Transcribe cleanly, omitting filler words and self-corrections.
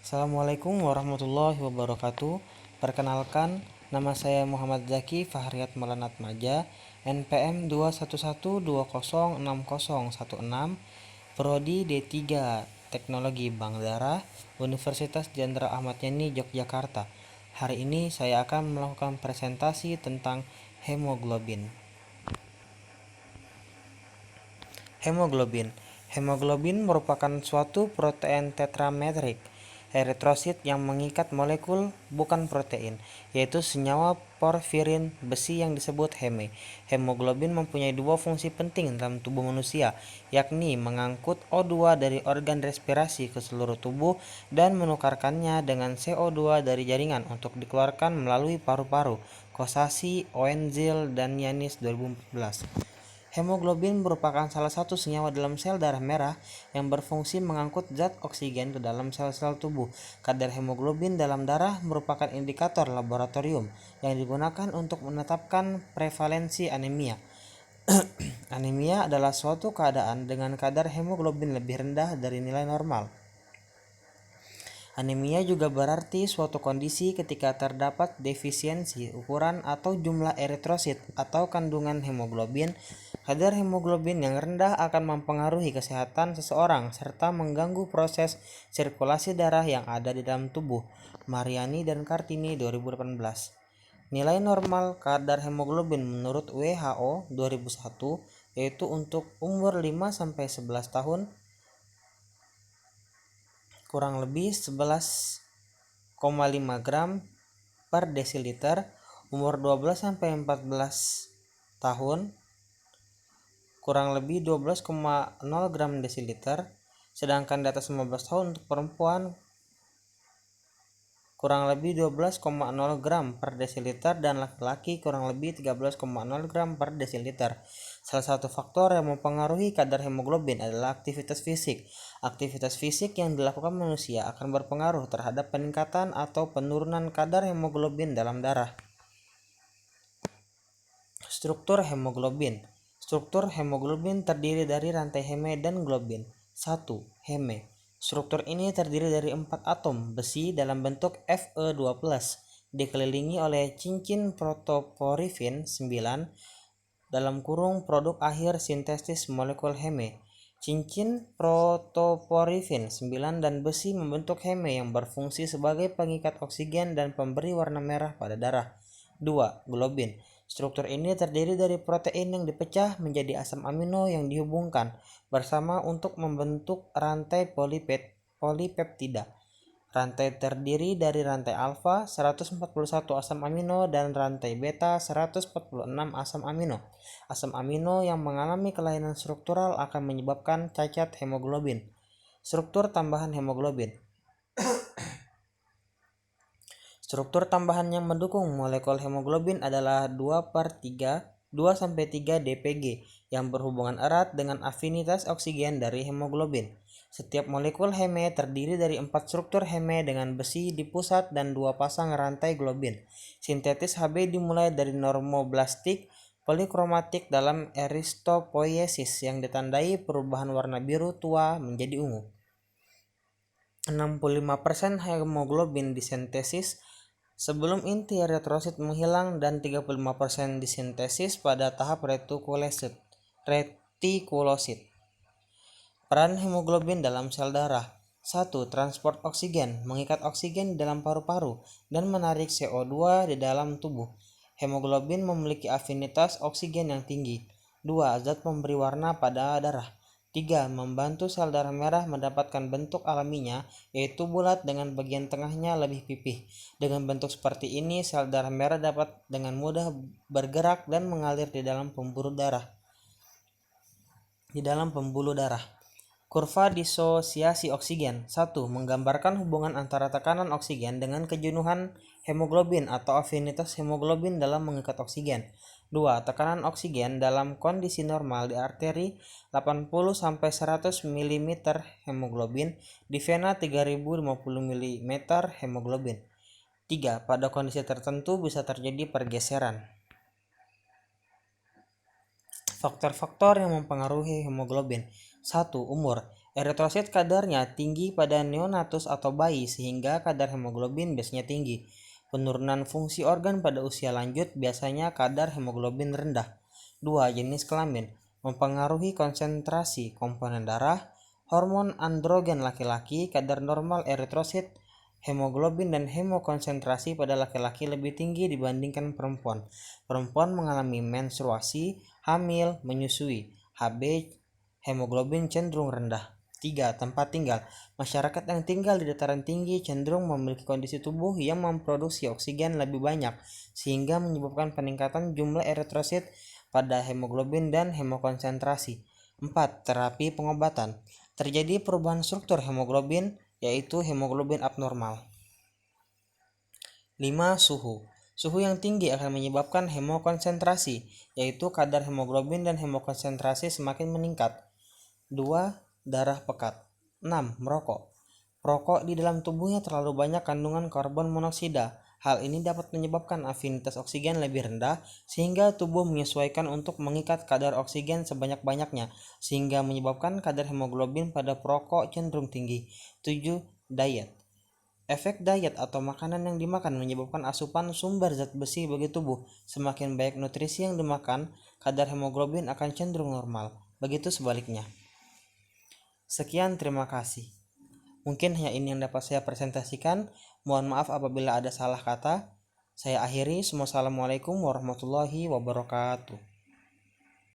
Assalamualaikum warahmatullahi wabarakatuh. Perkenalkan, nama saya Muhammad Zaki Fahriat Malanat Maja, NPM 211206016, Prodi D3 Teknologi Bank Darah, Universitas Jenderal Ahmad Yani Yogyakarta. Hari ini saya akan melakukan presentasi tentang hemoglobin. Hemoglobin. Hemoglobin merupakan suatu protein tetrametrik eritrosit yang mengikat molekul bukan protein, yaitu senyawa porfirin besi yang disebut heme. Hemoglobin mempunyai dua fungsi penting dalam tubuh manusia, yakni mengangkut O2 dari organ respirasi ke seluruh tubuh dan menukarkannya dengan CO2 dari jaringan untuk dikeluarkan melalui paru-paru. Kosasi, Oenzil, dan Yanis 2014. Hemoglobin merupakan salah satu senyawa dalam sel darah merah yang berfungsi mengangkut zat oksigen ke dalam sel-sel tubuh. Kadar hemoglobin dalam darah merupakan indikator laboratorium yang digunakan untuk menetapkan prevalensi anemia. Anemia adalah suatu keadaan dengan kadar hemoglobin lebih rendah dari nilai normal. Anemia juga berarti suatu kondisi ketika terdapat defisiensi ukuran atau jumlah eritrosit atau kandungan hemoglobin. Kadar hemoglobin yang rendah akan mempengaruhi kesehatan seseorang serta mengganggu proses sirkulasi darah yang ada di dalam tubuh. Mariani dan Kartini 2018. Nilai normal kadar hemoglobin menurut WHO 2001 yaitu untuk umur 5-11 tahun kurang lebih 11,5 gram per desiliter, umur 12-14 tahun kurang lebih 12,0 gram desiliter, sedangkan di atas 15 tahun untuk perempuan kurang lebih 12,0 gram per desiliter dan laki-laki kurang lebih 13,0 gram per desiliter. Salah satu faktor yang mempengaruhi kadar hemoglobin adalah aktivitas fisik. Aktivitas fisik yang dilakukan manusia akan berpengaruh terhadap peningkatan atau penurunan kadar hemoglobin dalam darah. Struktur hemoglobin. Struktur hemoglobin terdiri dari rantai heme dan globin. 1. Heme. Struktur ini terdiri dari 4 atom besi dalam bentuk Fe2+, dikelilingi oleh cincin protoporifin 9 dalam kurung produk akhir sintesis molekul heme. Cincin protoporifin 9 dan besi membentuk heme yang berfungsi sebagai pengikat oksigen dan pemberi warna merah pada darah. 2. Globin. Struktur ini terdiri dari protein yang dipecah menjadi asam amino yang dihubungkan bersama untuk membentuk rantai polipeptida. Rantai terdiri dari rantai alfa 141 asam amino dan rantai beta 146 asam amino. Asam amino yang mengalami kelainan struktural akan menyebabkan cacat hemoglobin. Struktur tambahan hemoglobin. Struktur tambahan yang mendukung molekul hemoglobin adalah 2/3 DPG yang berhubungan erat dengan afinitas oksigen dari hemoglobin. Setiap molekul heme terdiri dari 4 struktur heme dengan besi di pusat dan 2 pasang rantai globin. Sintetis Hb dimulai dari normoblastik polikromatik dalam eristopoiesis yang ditandai perubahan warna biru tua menjadi ungu. 65% hemoglobin disintesis sebelum inti eritrosit menghilang dan 35% disintesis pada tahap retikulosit. Peran hemoglobin dalam sel darah. 1. Transport oksigen, mengikat oksigen di dalam paru-paru dan menarik CO2 di dalam tubuh. Hemoglobin memiliki afinitas oksigen yang tinggi. 2. Zat pemberi warna pada darah. 3. Membantu sel darah merah mendapatkan bentuk alaminya, yaitu bulat dengan bagian tengahnya lebih pipih. Dengan bentuk seperti ini, sel darah merah dapat dengan mudah bergerak dan mengalir di dalam pembuluh darah. Kurva disosiasi oksigen. 1. Menggambarkan hubungan antara tekanan oksigen dengan kejenuhan hemoglobin atau afinitas hemoglobin dalam mengikat oksigen. 2. Tekanan oksigen dalam kondisi normal di arteri 80-100 mm hemoglobin, di vena 3050 mm hemoglobin. 3. Pada kondisi tertentu bisa terjadi pergeseran. Faktor-faktor yang mempengaruhi hemoglobin. 1. Umur. Eritrosit kadarnya tinggi pada neonatus atau bayi sehingga kadar hemoglobin biasanya tinggi. Penurunan fungsi organ pada usia lanjut biasanya kadar hemoglobin rendah. 2. Jenis kelamin mempengaruhi konsentrasi komponen darah. Hormon androgen laki-laki, kadar normal eritrosit, hemoglobin dan hemokonsentrasi pada laki-laki lebih tinggi dibandingkan perempuan. Perempuan mengalami menstruasi, hamil, menyusui. HB hemoglobin cenderung rendah. 3. Tempat tinggal. Masyarakat yang tinggal di dataran tinggi cenderung memiliki kondisi tubuh yang memproduksi oksigen lebih banyak, sehingga menyebabkan peningkatan jumlah eritrosit pada hemoglobin dan hemokonsentrasi. 4. Terapi pengobatan. Terjadi perubahan struktur hemoglobin, yaitu hemoglobin abnormal. 5. Suhu. Suhu yang tinggi akan menyebabkan hemokonsentrasi, yaitu kadar hemoglobin dan hemokonsentrasi semakin meningkat. 2. Darah pekat. 6. Merokok. Perokok di dalam tubuhnya terlalu banyak kandungan karbon monoksida. Hal ini dapat menyebabkan afinitas oksigen lebih rendah, sehingga tubuh menyesuaikan untuk mengikat kadar oksigen sebanyak-banyaknya, sehingga menyebabkan kadar hemoglobin pada perokok cenderung tinggi. 7. Diet. Efek diet atau makanan yang dimakan menyebabkan asupan sumber zat besi bagi tubuh. Semakin banyak nutrisi yang dimakan, kadar hemoglobin akan cenderung normal. Begitu sebaliknya. Sekian, terima kasih. Mungkin hanya ini yang dapat saya presentasikan. Mohon maaf apabila ada salah kata. Saya akhiri. Assalamualaikum warahmatullahi wabarakatuh.